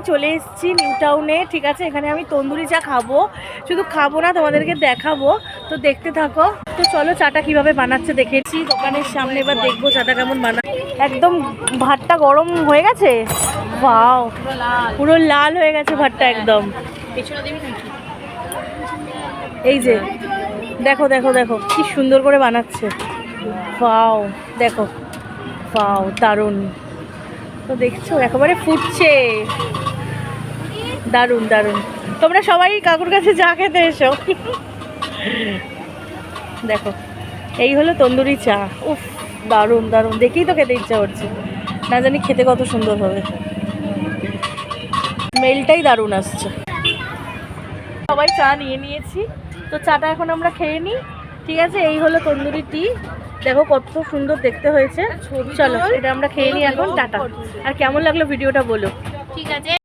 চলে এসেছি নিউ টাউনে, ঠিক আছে। এখানে আমি তন্দুরি চা খাবো, শুধু খাবো না তোমাদেরকে দেখাবো, তো দেখতে থাকো। তো চলো চাটা কিভাবে বানাচ্ছে দেখেছি দোকানের সামনে, এবার দেখবো চাটা কেমন বানায়। একদম ভাতটা গরম হয়ে গেছে, ওয়াও পুরো লাল হয়ে গেছে ভাতটা একদম। এই যে দেখো দেখো দেখো কি সুন্দর করে বানাচ্ছে, ওয়াও দেখো, ওয়াও দারুণ। তো দেখছো একেবারে ফুটছে, দারুণ দারুণ। তোমরা সবাই কাকুর কাছে চা খেতে এসো। দেখো এই হলো তন্দুরি চা, উফ দারুণ দারুণ, দেখেই তো খেতে ইচ্ছা করছে, না জানি খেতে কত সুন্দর হবে, স্মেলটাই দারুণ আসছে। সবাই চা নিয়ে নিয়েছি, তো চাটা এখন আমরা খেয়ে নিই, ঠিক আছে। এই হলো তন্দুরি টি, দেখো কত সুন্দর দেখতে হয়েছে। চলো এটা আমরা খেয়ে নিই এখন, টাটা। আর কেমন লাগলো ভিডিওটা বলো, ঠিক আছে।